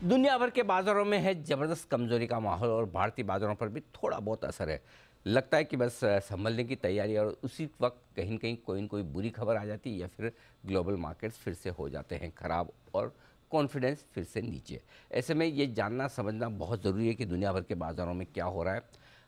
दुनिया भर के बाजारों में है जबरदस्त कमजोरी का माहौल और भारतीय बाजारों पर भी थोड़ा बहुत असर है। लगता है कि बस संभलने की तैयारी और उसी वक्त कहीं न कहीं कोई न कोई बुरी खबर आ जाती है या फिर ग्लोबल मार्केट्स फिर से हो जाते हैं खराब और कॉन्फिडेंस फिर से नीचे। ऐसे में ये जानना समझना बहुत ज़रूरी है कि दुनिया भर के बाज़ारों में क्या हो रहा है,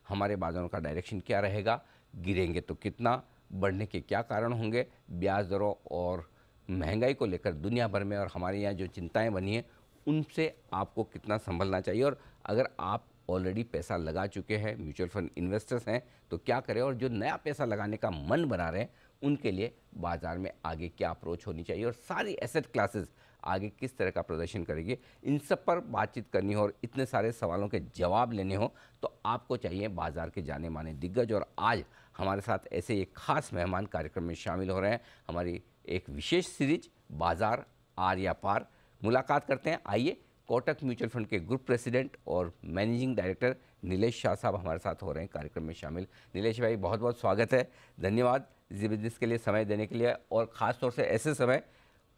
हमारे बाज़ारों का डायरेक्शन क्या रहेगा, गिरेंगे तो कितना, बढ़ने के क्या कारण होंगे, ब्याज दरों और महंगाई को लेकर दुनिया भर में और हमारे यहाँ जो चिंताएं बनी हैं उनसे आपको कितना संभलना चाहिए। और अगर आप ऑलरेडी पैसा लगा चुके हैं, म्यूचुअल फंड इन्वेस्टर्स हैं, तो क्या करें, और जो नया पैसा लगाने का मन बना रहे हैं उनके लिए बाजार में आगे क्या अप्रोच होनी चाहिए और सारी एसेट क्लासेस आगे किस तरह का प्रदर्शन करेगी, इन सब पर बातचीत करनी हो और इतने सारे सवालों के जवाब लेने हो तो आपको चाहिए बाजार के जाने माने दिग्गज। और आज हमारे साथ ऐसे एक खास मेहमान कार्यक्रम में शामिल हो रहे हैं। हमारी एक विशेष सीरीज बाजार आर या पार, मुलाकात करते हैं। आइए, कोटक म्यूचुअल फंड के ग्रुप प्रेसिडेंट और मैनेजिंग डायरेक्टर नीलेश शाह साहब हमारे साथ हो रहे हैं कार्यक्रम में शामिल। नीलेश भाई, बहुत बहुत स्वागत है, धन्यवाद जी बिजनेस के लिए समय देने के लिए, और ख़ास तौर से ऐसे समय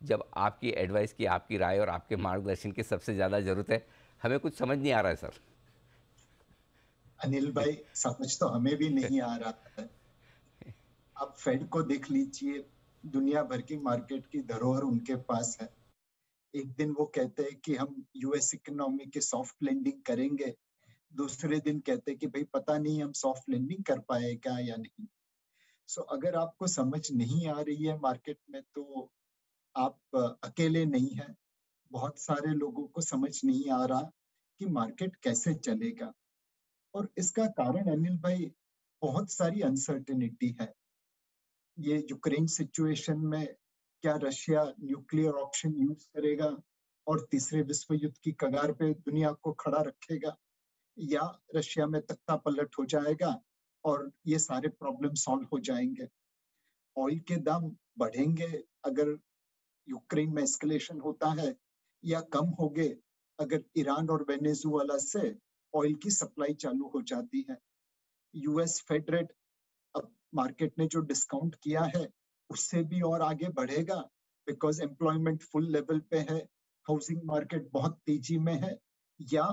जब आपकी एडवाइस की, आपकी राय और आपके मार्गदर्शन की सबसे ज़्यादा ज़रूरत है। हमें कुछ समझ नहीं आ रहा है सर। अनिल भाई, समझ तो हमें भी नहीं आ रहा है। आप फेड को देख लीजिए, दुनिया भर की मार्केट की धरोहर उनके पास है। एक दिन वो कहते हैं कि हम यूएस इकोनॉमी की सॉफ्ट लैंडिंग करेंगे, दूसरे दिन कहते हैं कि भाई पता नहीं हम सॉफ्ट लैंडिंग कर पाएगा या नहीं। सो अगर आपको समझ नहीं आ रही है मार्केट में, तो आप अकेले नहीं हैं। बहुत सारे लोगों को समझ नहीं आ रहा कि मार्केट कैसे चलेगा। और इसका कारण अनिल भाई, बहुत सारी अनसर्टेनिटी है। ये यूक्रेन सिचुएशन में क्या रशिया न्यूक्लियर ऑप्शन यूज करेगा और तीसरे विश्व युद्ध की कगार पे दुनिया को खड़ा रखेगा, या रशिया में तख्ता पलट हो जाएगा और ये सारे प्रॉब्लम सॉल्व हो जाएंगे। ऑयल के दाम बढ़ेंगे अगर यूक्रेन में एस्केलेशन होता है, या कम हो गए अगर ईरान और वेनेजुएला से ऑयल की सप्लाई चालू हो जाती है। यूएस फेड रेट अब मार्केट ने जो डिस्काउंट किया है उससे भी और आगे बढ़ेगा, बिकॉज एम्प्लॉयमेंट फुल लेवल पे है, हाउसिंग मार्केट बहुत तेजी में है। या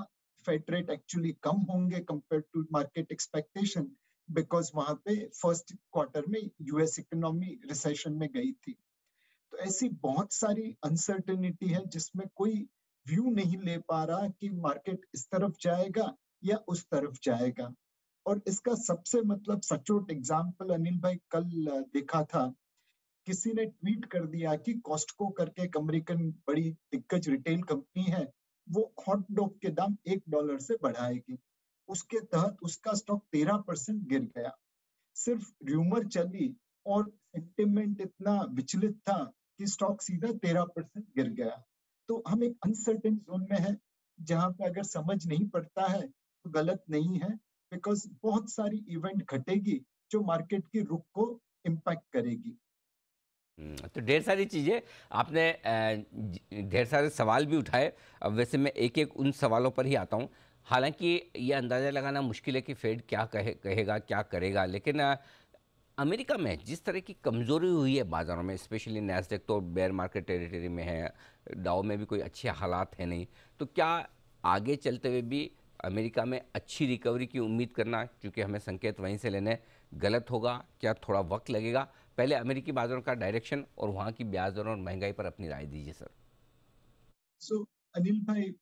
फेड रेट एक्चुअली कम होंगे compare to market expectation, because वहां पे फर्स्ट क्वार्टर में यूएस इकोनॉमी रिसेशन में गई थी। तो ऐसी बहुत सारी अनसर्टेनिटी है जिसमें कोई व्यू नहीं ले पा रहा कि मार्केट इस तरफ जाएगा या उस तरफ जाएगा। और इसका सबसे मतलब सचोट एग्जाम्पल अनिल भाई, कल देखा था, किसी ने ट्वीट कर दिया कि कॉस्टको करके एक अमेरिकन बड़ी दिग्गज रिटेल कंपनी है, वो हॉट डॉग के दाम $1 से बढ़ाएगी। उसके तहत उसका स्टॉक 13% गिर गया। सिर्फ र्यूमर चली और सेंटिमेंट इतना विचलित था कि स्टॉक सीधा 13% गिर गया। तो हम एक अनसर्टेन जोन में है, जहां पे अगर समझ नहीं पड़ता है तो गलत नहीं है, बिकॉज बहुत सारी इवेंट घटेगी जो मार्केट की रुख को इम्पैक्ट करेगी। तो ढेर सारी चीज़ें आपने ढेर सारे सवाल भी उठाए। अब वैसे मैं एक एक उन सवालों पर ही आता हूँ। हालांकि ये अंदाज़ा लगाना मुश्किल है कि फेड क्या कहेगा, क्या करेगा, लेकिन अमेरिका में जिस तरह की कमज़ोरी हुई है बाज़ारों में, स्पेशली नैस्डैक तो बेयर मार्केट टेरिटरी में है, डाउ में भी कोई अच्छे हालात है नहीं, तो क्या आगे चलते हुए भी अमेरिका में अच्छी रिकवरी की उम्मीद करना, क्योंकि हमें संकेत वहीं से लेने, गलत होगा? क्या थोड़ा वक्त लगेगा? पहले अमेरिकी बाज़ारों का डायरेक्शन और वहाँ की ब्याज दरों और महंगाई पर अपनी राय दीजिए सर। सो अनिल भाई,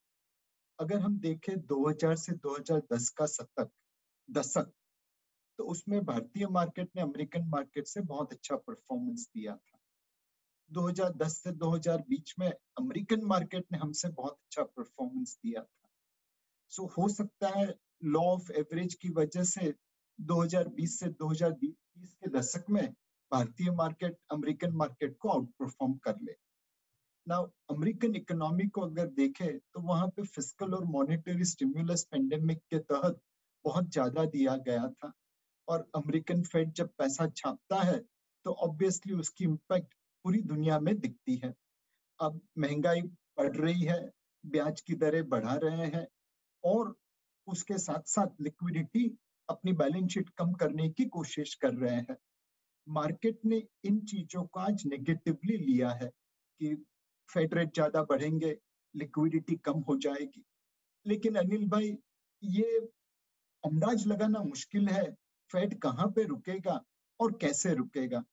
अगर हम देखें 2000 से 2010 का दशक, तो उसमें भारतीय मार्केट ने अमेरिकन मार्केट से बहुत अच्छा परफॉर्मेंस दिया था। 2010 से 2000 बीच में अमेरिकन मार्केट ने हमसे बहुत अच्छा परफॉर्मेंस दिया था। सो हो सकता है लॉ ऑफ एवरेज की वजह से 2020 से 2030 के दशक में भारतीय मार्केट अमेरिकन मार्केट को आउट परफॉर्म कर ले। ना, अमेरिकन इकोनॉमी को अगर देखें तो वहां पे फिस्कल और मॉनेटरी स्टिमुलस पेंडेमिक के तहत बहुत ज्यादा दिया गया था। और अमेरिकन फेड जब पैसा छापता है तो ऑब्वियसली उसकी इम्पैक्ट पूरी दुनिया में दिखती है। अब महंगाई बढ़ रही है, ब्याज की दरें बढ़ा रहे हैं, और उसके साथ साथ लिक्विडिटी अपनी बैलेंस शीट कम करने की कोशिश कर रहे हैं। मार्केट ने इन चीजों को आज नेगेटिवली लिया है कि फेड रेट ज्यादा बढ़ेंगे, लिक्विडिटी कम हो जाएगी। लेकिन अनिल भाई, ये अंदाज लगाना मुश्किल है फेड कहाँ पे रुकेगा और कैसे रुकेगा,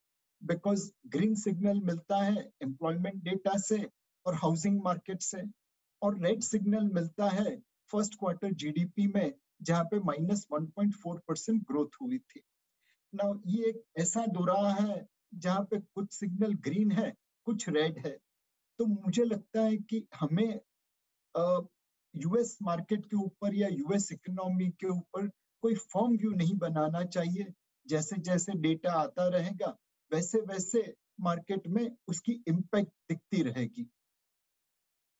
बिकॉज ग्रीन सिग्नल मिलता है एम्प्लॉयमेंट डेटा से और हाउसिंग मार्केट से, और रेड सिग्नल मिलता है फर्स्ट क्वार्टर जीडीपी में, जहाँ पे -1.4% ग्रोथ हुई थी। ना ये एक ऐसा दौरा है जहाँ पे कुछ सिग्नल ग्रीन है, कुछ रेड है। तो मुझे लगता है कि हमें यूएस मार्केट के ऊपर या यूएस इकोनॉमी के ऊपर कोई फर्म व्यू नहीं बनाना चाहिए। जैसे जैसे डेटा आता रहेगा वैसे वैसे मार्केट में उसकी इम्पैक्ट दिखती रहेगी।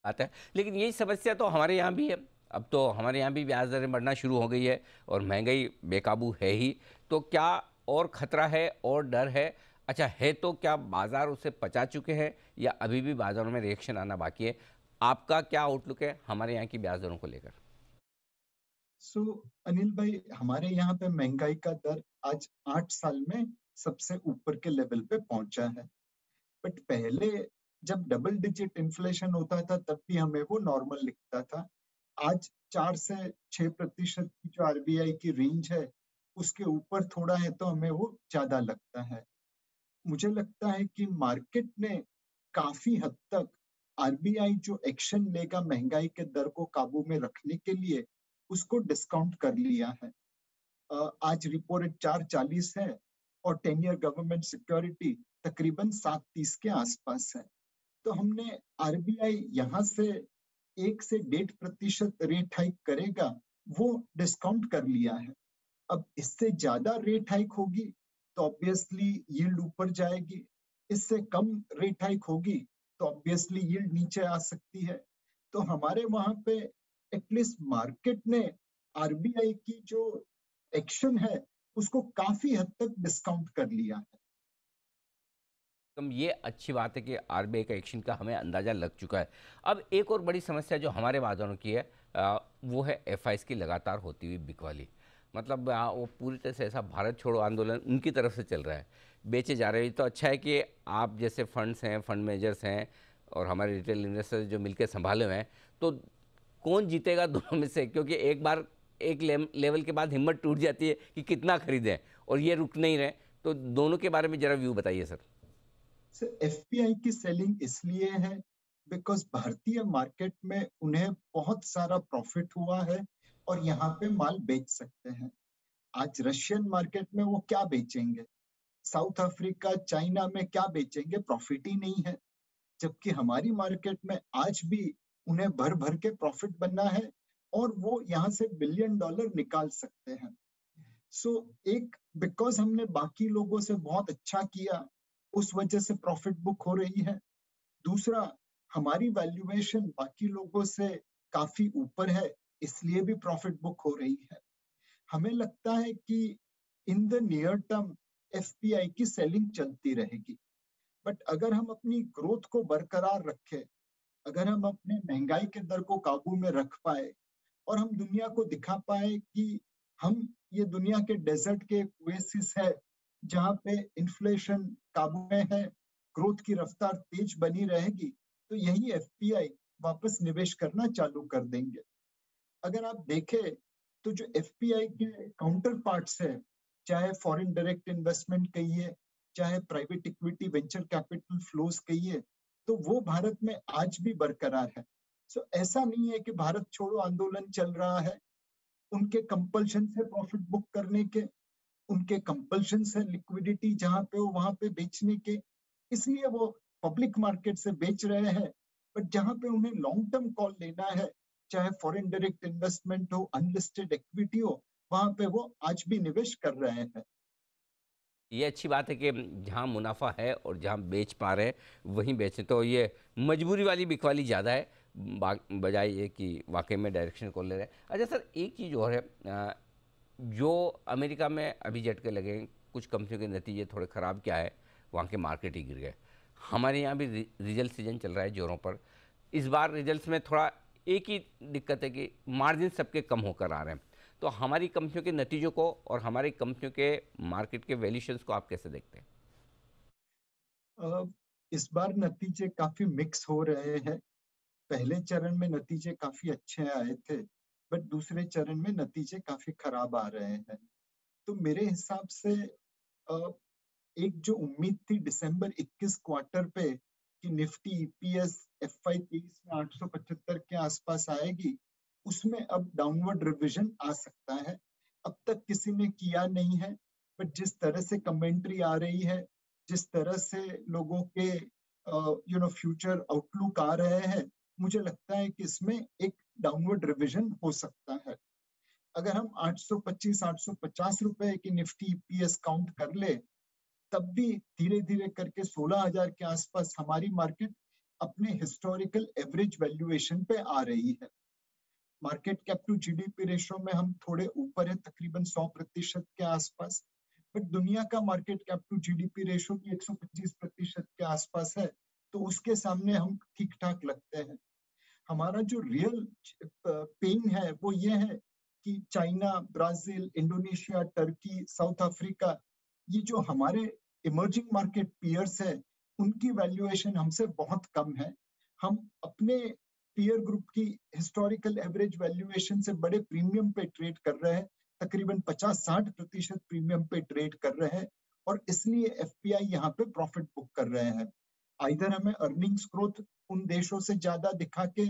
आता है, लेकिन यही समस्या तो हमारे यहाँ भी है। अब तो हमारे यहाँ भी ब्याज दरें बढ़ना शुरू हो गई है और महंगाई बेकाबू है ही। तो क्या और खतरा है और डर है? अच्छा है तो क्या बाजार उसे पचा चुके हैं या अभी भी बाजारों में रिएक्शन आना बाकी है? आपका क्या आउटलुक है हमारे यहाँ की ब्याज दरों को लेकर? सो अनिल भाई, हमारे यहाँ पे महंगाई का दर आज 8 साल में सबसे ऊपर के लेवल पे पहुंचा है। बट पहले जब डबल डिजिट इन्फ्लेशन होता था तब भी हमें वो नॉर्मल लिखता था। आज 4 से 6% की जो आरबीआई की रेंज है उसके ऊपर थोड़ा है तो हमें वो ज्यादा लगता है। मुझे लगता है कि मार्केट ने काफी हद तक आरबीआई जो एक्शन लेगा महंगाई के दर को काबू में रखने के लिए, उसको डिस्काउंट कर लिया है। आज रिपो रेट 4.40 है और 10 ईयर गवर्नमेंट सिक्योरिटी तकरीबन 7.30 के आसपास है। तो हमने आरबीआई यहाँ से 1 से 1.5% रेट हाइक करेगा, वो डिस्काउंट कर लिया है। अब इससे ज्यादा रेट हाइक होगी तो ऑब्वियसली यील्ड ऊपर जाएगी, इससे कम रेट हाइक होगी तो ऑब्वियसली यील्ड नीचे आ सकती है। तो हमारे वहां पे एटलीस्ट मार्केट ने आरबीआई की जो एक्शन है उसको काफी हद तक डिस्काउंट कर लिया है। कम ये अच्छी बात है कि आरबीआई का एक्शन का हमें अंदाज़ा लग चुका है। अब एक और बड़ी समस्या जो हमारे बाजारों की है, वो है एफआईएस की लगातार होती हुई बिकवाली। मतलब वो पूरी तरह से ऐसा भारत छोड़ो आंदोलन उनकी तरफ से चल रहा है, बेचे जा रहे हैं। तो अच्छा है कि आप जैसे फंड्स हैं, फंड मैनेजर्स हैं और हमारे रिटेल इन्वेस्टर्स जो मिलकर संभाले हुए हैं, तो कौन जीतेगा दोनों में से? क्योंकि एक बार एक लेवल के बाद हिम्मत टूट जाती है कि कितना खरीदें और ये रुक नहीं रहे। तो दोनों के बारे में ज़रा व्यू बताइए सर। सर, एफपीआई की सेलिंग इसलिए है बिकॉज भारतीय मार्केट में उन्हें बहुत सारा प्रॉफिट हुआ है और यहाँ पे माल बेच सकते हैं। आज रशियन मार्केट में वो क्या बेचेंगे, साउथ अफ्रीका चाइना में क्या बेचेंगे, प्रॉफिट ही नहीं है। जबकि हमारी मार्केट में आज भी उन्हें भर भर के प्रॉफिट बनना है और वो यहाँ से $1 बिलियन निकाल सकते हैं। सो एक, बिकॉज हमने बाकी लोगों से बहुत अच्छा किया उस वजह से प्रॉफिट बुक हो रही है। दूसरा, हमारी वैल्यूएशन बाकी लोगों से काफी ऊपर है, इसलिए भी प्रॉफिट बुक हो रही है। हमें लगता है कि in the near term FPI की सेलिंग चलती रहेगी। बट अगर हम अपनी ग्रोथ को बरकरार रखें, अगर हम अपने महंगाई के दर को काबू में रख पाए और हम दुनिया को दिखा पाए कि हम ये दुनिया के डेजर्ट के ओएसिस है जहाँ पे इन्फ्लेशन काबू में है, ग्रोथ की रफ्तार तेज बनी रहेगी, तो यही एफपीआई वापस निवेश करना चालू कर देंगे। अगर आप देखें तो जो एफपीआई के काउंटर पार्ट्स है, चाहे फॉरेन डायरेक्ट इन्वेस्टमेंट कहिए, चाहे private equity venture capital flows कहिए, तो वो भारत में आज भी बरकरार है। सो ऐसा नहीं है कि भारत छोड़ो आंदोलन चल रहा है। उनके कंपल्शन से प्रॉफिट बुक करने के, उनके कंपल्शन से लिक्विडिटी जहां पे हो वहां पे बेचने के, इसलिए वो पब्लिक मार्केट से बेच रहे हैं। बट जहां पे उन्हें लॉन्ग टर्म कॉल लेना है, चाहे फॉरेन डायरेक्ट इन्वेस्टमेंट हो, अनलिस्टेड इक्विटी हो, वहां पे वो आज भी निवेश कर रहे हैं। ये अच्छी बात है कि जहाँ मुनाफा है और जहाँ बेच पा रहे हैं वहीं बेचें। तो ये मजबूरी वाली बिकवाली ज़्यादा है बजाय ये कि वाकई में डायरेक्शन को ले रहे हैं। अच्छा सर, एक चीज़ और है, जो अमेरिका में अभी झटके लगे हैं, कुछ कंपनियों के नतीजे थोड़े ख़राब, क्या है वहाँ के मार्केट ही गिर गए। हमारे यहाँ भी रिजल्ट सीजन चल रहा है जोरों पर। इस बार रिजल्ट्स में थोड़ा एक ही दिक्कत है कि मार्जिन सबके कम होकर आ रहे हैं। तो हमारी कंपनियों के नतीजों को और हमारी कंपनियों के मार्केट के वैल्यूएशंस को आप कैसे देखते हैं? इस बार नतीजे काफी मिक्स हो रहे हैं। पहले चरण में नतीजे काफी अच्छे आए थे, बट दूसरे चरण में नतीजे काफी खराब आ रहे हैं। तो मेरे हिसाब से अ, एक जो उम्मीद थी दिसंबर 21 क्वार्टर पे कि निफ्टी ईपीएस एफआई 23 में 875 के आसपास आएगी, उसमें अब डाउनवर्ड रिवीजन आ सकता है। अब तक किसी ने किया नहीं है, बट जिस तरह से कमेंट्री आ रही है, जिस तरह से लोगों के फ्यूचर आउटलुक आ रहे हैं, मुझे लगता है कि इसमें एक डाउनवर्ड रिवीजन हो सकता है। अगर हम 825 850 रुपए की निफ्टी ईपीएस काउंट कर ले, तब भी धीरे धीरे करके 16,000 के आसपास हमारी मार्केट अपने हिस्टोरिकल एवरेज वैल्यूएशन पे आ रही है। Market cap to GDP ratio में हम थोड़े ऊपर है, तकरीबन 100% के आसपास, बट दुनिया का market cap to GDP ratio भी 125% के आसपास है, तो उसके सामने हम ठीक ठाक लगते हैं। हमारा जो रियल पेन है वो ये है कि China, Brazil, Indonesia, Turkey, south Africa, ये जो हमारे इमर्जिंग मार्केट पीयर्स है, उनकी वैल्यूएशन हमसे बहुत कम है। हम अपने पीयर ग्रुप की हिस्टोरिकल एवरेज वैल्यूएशन से बड़े प्रीमियम पे ट्रेड कर रहे हैं, तकरीबन 50-60% प्रीमियम पे ट्रेड कर रहे हैं, और इसलिए एफपीआई यहाँ पे प्रॉफिट बुक कर रहे हैं। आइदर हमें अर्निंग्स ग्रोथ उन देशों से ज्यादा दिखा के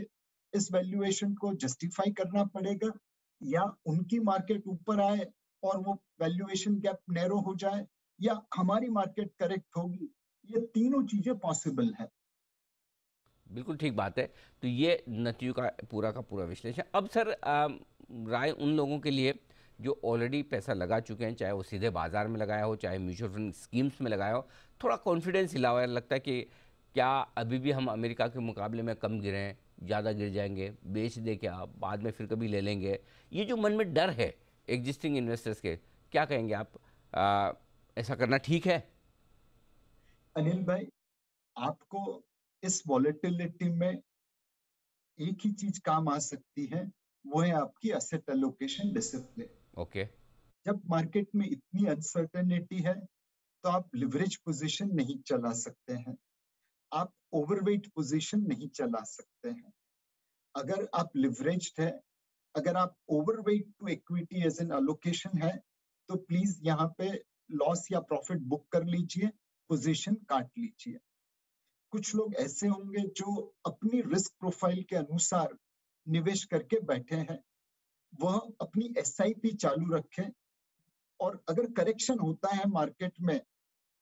इस वैल्यूएशन को जस्टिफाई करना पड़ेगा, या उनकी मार्केट ऊपर आए और वो वैल्यूएशन गैप नैरो हो जाए, या हमारी मार्केट करेक्ट होगी। ये तीनों चीजें पॉसिबल है। बिल्कुल ठीक बात है। तो ये नतीजों का पूरा विश्लेषण। अब सर राय उन लोगों के लिए जो ऑलरेडी पैसा लगा चुके हैं, चाहे वो सीधे बाजार में लगाया हो, चाहे म्यूचुअल फंड स्कीम्स में लगाया हो, थोड़ा कॉन्फिडेंस हिला हुआ है, लगता है कि क्या अभी भी हम अमेरिका के मुकाबले में कम गिरे हैं, ज़्यादा गिर जाएंगे, बेच दे क्या, बाद में फिर कभी ले लेंगे, ये जो मन में डर है एग्जिस्टिंग इन्वेस्टर्स के, क्या कहेंगे आप? आ, ऐसा करना ठीक है? अनिल भाई, आपको इस वॉलेटिलिटी में एक ही चीज काम आ सकती है, वो है आपकी एसेट एलोकेशन डिसिप्लिन। ओके। जब मार्केट में इतनी अनसर्टेनिटी है, तो आप लिवरेज पोजीशन नहीं चला सकते हैं, आप ओवरवेट पोजीशन नहीं चला सकते हैं। अगर आप लिवरेज्ड है, अगर आप overweight to equity as an allocation है, तो प्लीज यहाँ पे लॉस या प्रॉफिट बुक कर लीजिए, पोजीशन काट लीजिए। कुछ लोग ऐसे होंगे जो अपनी रिस्क प्रोफाइल के अनुसार निवेश करके बैठे हैं, वह अपनी एसआईपी चालू रखें, और अगर करेक्शन होता है मार्केट में,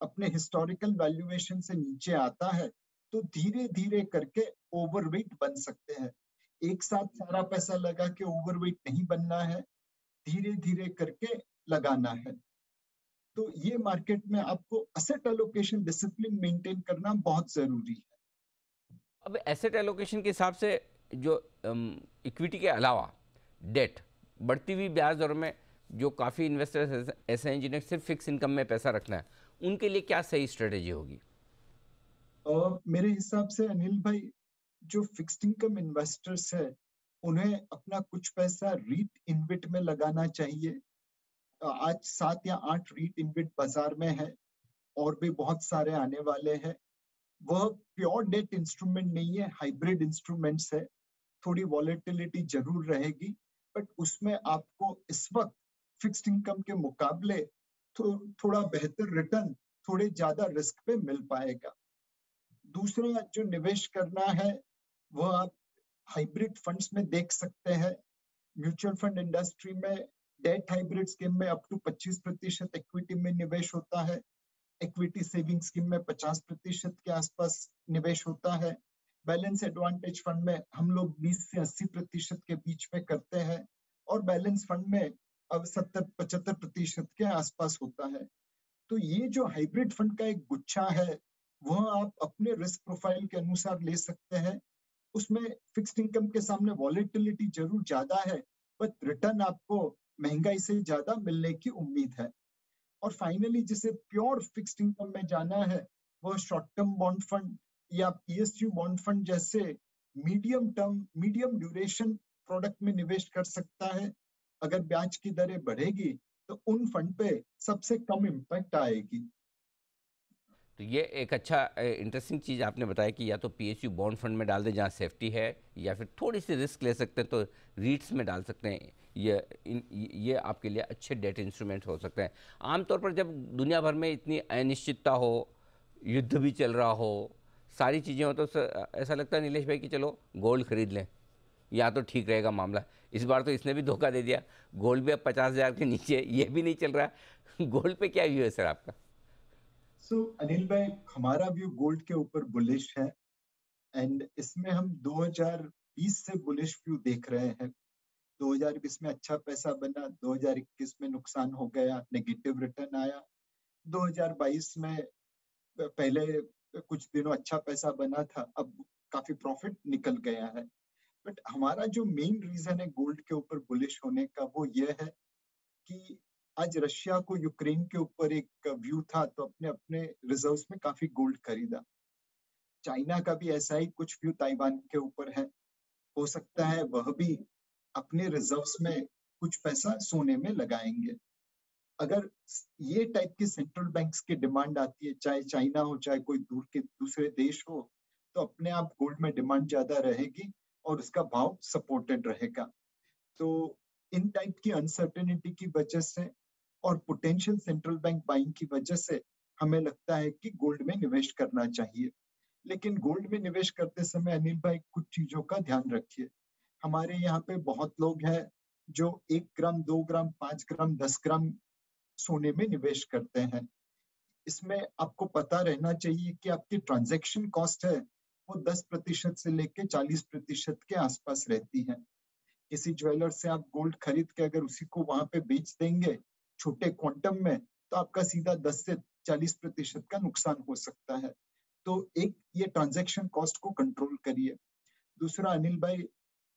अपने हिस्टोरिकल वैल्यूएशन से नीचे आता है, तो धीरे धीरे करके ओवरवेट बन सकते हैं। एक साथ सारा पैसा लगा के ओवरवेट नहीं बनना है, धीरे धीरे करके लगाना है। तो ये मार्केट में आपको असेट एलोकेशन डिसिप्लिन मेंटेन करना बहुत जरूरी है। अब एसेट एलोकेशन के हिसाब से जो इक्विटी के अलावा डेट, बढ़ती हुई ब्याज दरों में जो काफ़ी इन्वेस्टर्स ऐसे हैं जिन्हें सिर्फ फिक्स इनकम में पैसा रखना है, उनके लिए क्या सही स्ट्रेटेजी होगी? और मेरे हिसाब से अनिल भाई, जो फिक्स्ड इनकम इन्वेस्टर्स है, उन्हें अपना कुछ पैसा रीट इन्विट में लगाना चाहिए। आज 7 या 8 रीट इन्विट बाजार में है, और भी बहुत सारे आने वाले हैं। वह प्योर डेट इंस्ट्रूमेंट नहीं है, हाइब्रिड इंस्ट्रूमेंट्स है। थोड़ी वॉलेटिलिटी जरूर रहेगी, बट उसमें आपको इस वक्त फिक्स्ड इनकम के मुकाबले थोड़ा बेहतर रिटर्न, थोड़े ज्यादा रिस्क पे मिल पाएगा। दूसरा जो निवेश करना है, वह आप हाइब्रिड फंड्स में देख सकते हैं। म्यूचुअल फंड इंडस्ट्री में डेट हाइब्रिड स्कीम में अप टू 25% इक्विटी में निवेश होता है। इक्विटी सेविंग स्कीम में 50% के आसपास निवेश होता है। बैलेंस एडवांटेज फंड में हम लोग 20 से 80% के बीच में करते हैं, और बैलेंस फंड में अब 70-75% के आसपास होता है। तो ये जो हाइब्रिड फंड का एक गुच्छा है, वह आप अपने रिस्क प्रोफाइल के अनुसार ले सकते हैं। उसमें फिक्स्ड इनकम के सामने वॉलेटिलिटी जरूर ज्यादा है, बट रिटर्न आपको महंगाई से ज्यादा मिलने की उम्मीद है। और फाइनली जिसे प्योर फिक्स्ड इनकम में जाना है, वह शॉर्ट टर्म बॉन्ड फंड या पीएसयू बॉन्ड फंड जैसे मीडियम ड्यूरेशन प्रोडक्ट में निवेश कर सकता है। अगर ब्याज की दरें बढ़ेगी, तो उन फंड पे सबसे कम इम्पैक्ट आएगी। तो ये एक अच्छा इंटरेस्टिंग चीज़ आपने बताया कि या तो पीएसयू बॉन्ड फंड में डाल दें जहाँ सेफ्टी है, या फिर थोड़ी सी रिस्क ले सकते हैं तो रीट्स में डाल सकते हैं। ये आपके लिए अच्छे डेट इंस्ट्रूमेंट हो सकते हैं। आमतौर पर जब दुनिया भर में इतनी अनिश्चितता हो, युद्ध भी चल रहा हो, सारी चीज़ें हो, तो ऐसा लगता है नीलेश भाई कि चलो गोल्ड खरीद लें, या तो ठीक रहेगा मामला। इस बार तो इसने भी धोखा दे दिया, गोल्ड भी अब 50,000 के नीचे, ये भी नहीं चल रहा। गोल्ड पे क्या व्यू है सर आपका? सो अनिल भाई, हमारा व्यू गोल्ड के ऊपर बुलिश है। एंड इसमें हम 2020 से बुलिश व्यू देख रहे हैं। 2020 में अच्छा पैसा बना, 2021 में नुकसान हो गया, नेगेटिव रिटर्न आया। 2022 में पहले कुछ दिनों अच्छा पैसा बना था, अब काफी प्रॉफिट निकल गया है। बट हमारा जो मेन रीजन है गोल्ड के ऊपर बुलिश होने का, वो ये है कि आज रशिया को यूक्रेन के ऊपर एक व्यू था, तो अपने अपने रिजर्व्स में काफी गोल्ड खरीदा। चाइना का भी ऐसा ही कुछ व्यू ताइवान के ऊपर है। हो सकता है वह भी अपने रिजर्व्स में कुछ पैसा सोने में लगाएंगे। अगर ये टाइप की सेंट्रल बैंक्स की डिमांड आती है, चाहे चाइना हो चाहे कोई दूर के दूसरे देश हो, तो अपने आप गोल्ड में डिमांड ज्यादा रहेगी और उसका भाव सपोर्टेड रहेगा। तो इन टाइप की अनसर्टेनिटी की वजह से और पोटेंशियल सेंट्रल बैंक बाइंग की वजह से हमें लगता है कि गोल्ड में निवेश करना चाहिए। लेकिन गोल्ड में निवेश करते समय अनिल भाई कुछ चीजों का ध्यान रखिए। हमारे यहाँ पे बहुत लोग हैं जो 1 ग्राम, 2 ग्राम, 5 ग्राम, 10 ग्राम सोने में निवेश करते हैं। इसमें आपको पता रहना चाहिए कि आपकी ट्रांजैक्शन कॉस्ट है वो 10% से लेकर 40% के आसपास रहती है। किसी ज्वेलर से आप गोल्ड खरीद के अगर उसी को वहां पे बेच देंगे छोटे क्वांटम में, तो आपका सीधा 10 से 40% का नुकसान हो सकता है। तो एक ये ट्रांजैक्शन कॉस्ट को कंट्रोल करिए। दूसरा अनिल भाई,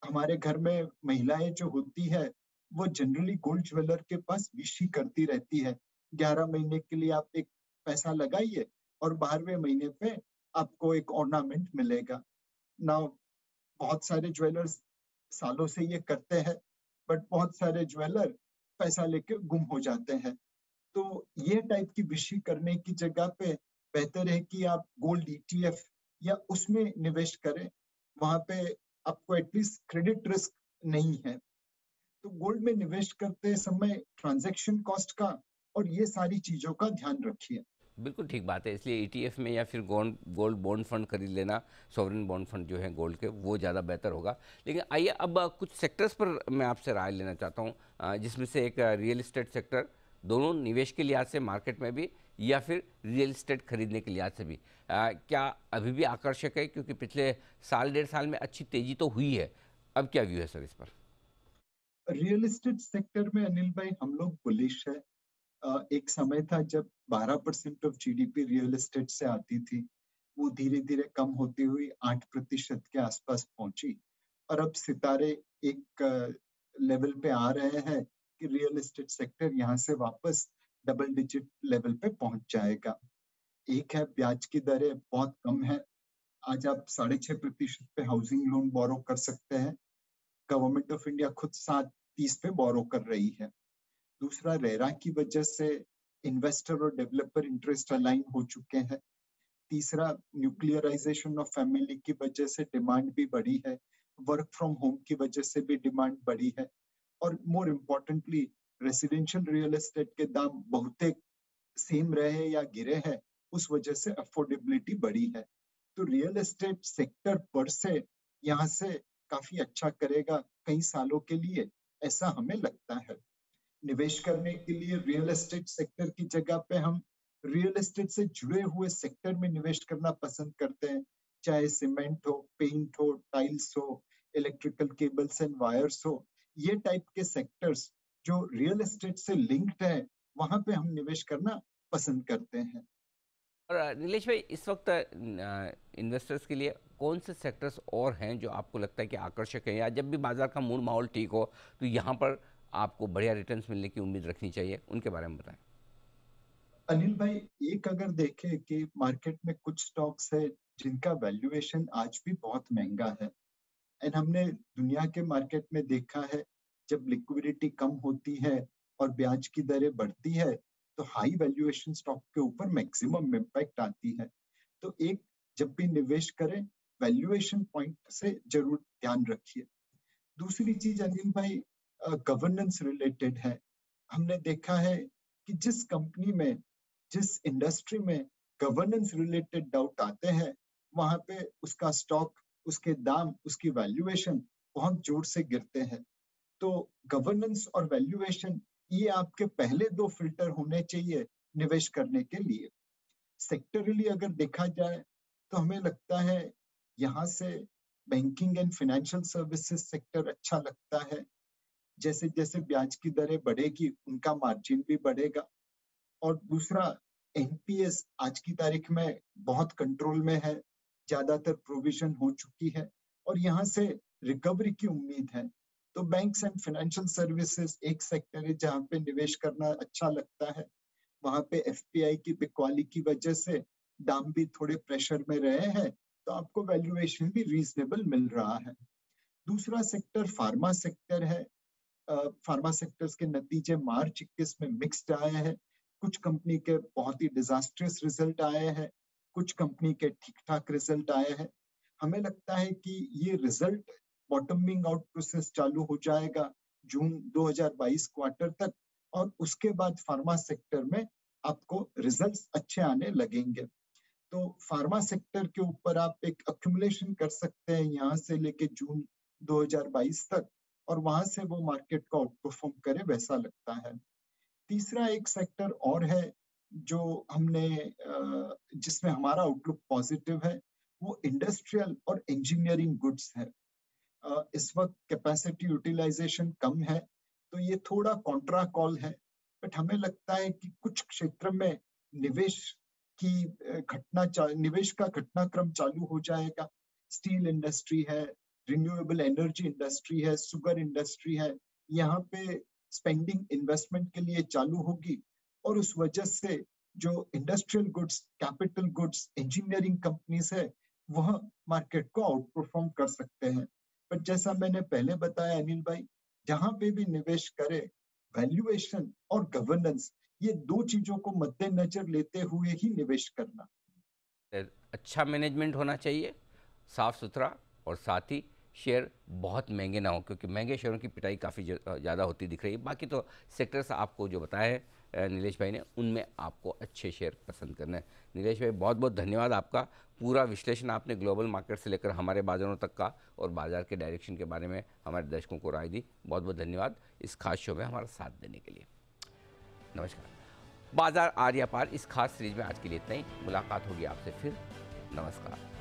हमारे घर में महिलाएं जो होती है वो जनरली गोल्ड ज्वेलर के पास विश ही करती रहती है। 11 महीने के लिए आप एक पैसा लगाइए और 12वें महीने पे आपको एक ऑर्नामेंट मिलेगा ना। बहुत सारे ज्वेलर्स सालों से ये करते हैं, बट बहुत सारे ज्वेलर पैसा लेके गुम हो जाते हैं। तो ये टाइप की विशी करने की जगह पे बेहतर है कि आप गोल्ड ईटीएफ या उसमें निवेश करें। वहां पे आपको एटलीस्ट क्रेडिट रिस्क नहीं है। तो गोल्ड में निवेश करते समय ट्रांजैक्शन कॉस्ट का और ये सारी चीजों का ध्यान रखिए। बिल्कुल ठीक बात है, इसलिए ईटीएफ में या फिर गोल्ड गोल्ड बॉन्ड फंड खरीद लेना, सॉवरेन बॉन्ड फंड जो है गोल्ड के, वो ज़्यादा बेहतर होगा। लेकिन आइए अब कुछ सेक्टर्स पर मैं आपसे राय लेना चाहता हूँ, जिसमें से एक रियल इस्टेट सेक्टर, दोनों निवेश के लिहाज से मार्केट में भी, या फिर रियल इस्टेट खरीदने के लिहाज से भी, क्या अभी भी आकर्षक है? क्योंकि पिछले साल 1.5 साल में अच्छी तेज़ी तो हुई है। अब क्या व्यू है सर इस पर? रियल एस्टेट सेक्टर में अनिल भाई हम लोग बुलिश है। एक समय था जब 12% ऑफ जीडीपी रियल एस्टेट से आती थी। वो धीरे धीरे कम होती हुई 8% के आसपास पहुंची। और अब सितारे एक लेवल पे आ रहे हैं कि रियल एस्टेट सेक्टर यहाँ से वापस डबल डिजिट लेवल पे पहुंच जाएगा। एक है ब्याज की दरें बहुत कम है। आज आप 6.5% पे हाउसिंग लोन बोरो कर सकते हैं। गवर्नमेंट ऑफ इंडिया खुद 7.30 पे बोरो कर रही है। दूसरा, रेरा की वजह से इन्वेस्टर और डेवलपर इंटरेस्ट अलाइन हो चुके हैं। तीसरा, न्यूक्लियराइजेशन ऑफ फैमिली की वजह से डिमांड भी बढ़ी है। वर्क फ्रॉम होम की वजह से भी डिमांड बढ़ी है। और more importantly, residential real estate के दाम बहुतेक सेम रहे या गिरे हैं, उस वजह से अफोर्डेबिलिटी बढ़ी है। तो रियल एस्टेट सेक्टर पर से यहाँ से काफी अच्छा करेगा कई सालों के लिए, ऐसा हमें लगता है। निवेश करने के लिए रियल एस्टेट सेक्टर की जगह पे हम रियल एस्टेट से जुड़े हुए सेक्टर में निवेश करना पसंद करते हैं। चाहे सीमेंट हो, पेंट हो, टाइल्स हो, इलेक्ट्रिकल केबल्स एंड वायर्स हो, ये टाइप के सेक्टर्स जो रियल एस्टेट से लिंक्ड है, वहां पे हम निवेश करना पसंद करते हैं। और नीलेश भाई, इस वक्त इन्वेस्टर्स के लिए कौन से सेक्टर्स और हैं जो आपको लगता है कि आकर्षक हैं, या जब भी बाजार का मूड माहौल ठीक हो तो यहाँ पर आपको बढ़िया रिटर्न्स मिलने की उम्मीद रखनी चाहिए, उनके बारे में बताएं। अनिल भाई, एक अगर देखें कि मार्केट में कुछ स्टॉक्स है जिनका वैल्यूएशन आज भी बहुत महंगा है। एंड हमने दुनिया के मार्केट में देखा है, जब लिक्विडिटी कम होती है और ब्याज की दरें बढ़ती है, तो हाई वैल्यूएशन स्टॉक के ऊपर मैक्सिमम इम्पैक्ट आती है। तो एक, जब भी निवेश करें वैल्यूएशन पॉइंट से जरूर ध्यान रखिए। दूसरी चीज अनिल भाई, गवर्नेंस रिलेटेड है। हमने देखा है कि जिस कंपनी में, जिस इंडस्ट्री में गवर्नेंस रिलेटेड डाउट आते हैं, वहां पे उसका स्टॉक, उसके दाम, उसकी वैल्यूएशन बहुत जोर से गिरते हैं। तो गवर्नेंस और वैल्यूएशन, ये आपके पहले दो फिल्टर होने चाहिए निवेश करने के लिए। सेक्टरली अगर देखा जाए तो हमें लगता है यहाँ से banking and financial services sector अच्छा लगता है। जैसे जैसे ब्याज की दरें बढ़ेगी उनका मार्जिन भी बढ़ेगा। और दूसरा, एनपीएस आज की तारीख में बहुत कंट्रोल में है, ज्यादातर प्रोविजन हो चुकी है और यहाँ से रिकवरी की उम्मीद है। तो बैंक्स एंड फाइनेंशियल सर्विसेज एक सेक्टर है जहाँ पे निवेश करना अच्छा लगता है। वहां पे एफपीआई की बिकवाली की वजह से दाम भी थोड़े प्रेशर में रहे हैं, तो आपको वैल्यूएशन भी रीजनेबल मिल रहा है। दूसरा सेक्टर फार्मा सेक्टर है। फार्मा सेक्टर्स के नतीजे मार्च 21 में मिक्स्ड आए हैं। कुछ कंपनी के बहुत ही डिजास्ट्रियस रिजल्ट आए हैं, कुछ कंपनी के ठीक ठाक रिजल्ट आए हैं। हमें लगता है कि ये रिजल्ट बॉटमिंग आउट प्रोसेस चालू हो जाएगा जून 2022 क्वार्टर तक, और उसके बाद फार्मा सेक्टर में आपको रिजल्ट्स अच्छे आने लगेंगे। तो फार्मा सेक्टर के ऊपर आप एक अक्यूमुलेशन कर सकते हैं यहाँ से लेके जून 2022 तक, और वहां से वो मार्केट को आउट परफॉर्म करे वैसा लगता है। तीसरा एक सेक्टर और है जो हमने जिसमें हमारा आउटलुक पॉजिटिव है, वो इंडस्ट्रियल और इंजीनियरिंग गुड्स है। इस वक्त कैपेसिटी यूटिलाइजेशन कम है, तो ये थोड़ा कॉन्ट्रा कॉल है। बट हमें लगता है कि कुछ क्षेत्र में निवेश की निवेश का घटनाक्रम चालू हो जाएगा। स्टील इंडस्ट्री है, रिन्यूएबल एनर्जी इंडस्ट्री है, शुगर इंडस्ट्री है। यहाँ पे स्पेंडिंग इन्वेस्टमेंट के लिए चालू होगी, और उस वजह से जो industrial goods, capital goods, engineering companies है, वह मार्केट को आउट परफॉर्म कर सकते हैं। पर जैसा मैंने पहले बताया अनिल भाई, जहां पे भी निवेश करे, वैल्यूएशन और गवर्नेंस, ये दो चीजों को मद्देनजर लेते हुए ही निवेश करना। अच्छा मैनेजमेंट होना चाहिए, साफ़ सुथरा, और साथ ही शेयर बहुत महंगे ना हो, क्योंकि महंगे शेयरों की पिटाई काफ़ी ज़्यादा होती दिख रही है। बाकी तो सेक्टर्स आपको जो बताया है नीलेश भाई ने, उनमें आपको अच्छे शेयर पसंद करना है। नीलेश भाई, बहुत बहुत धन्यवाद आपका। पूरा विश्लेषण आपने ग्लोबल मार्केट से लेकर हमारे बाज़ारों तक का और बाज़ार के डायरेक्शन के बारे में हमारे दर्शकों को राय दी। बहुत बहुत धन्यवाद इस खास शो में हमारा साथ देने के लिए। नमस्कार। बाजार आर्या पार इस खास सीरीज में आज के लिए इतना ही। मुलाकात होगी आपसे फिर। नमस्कार।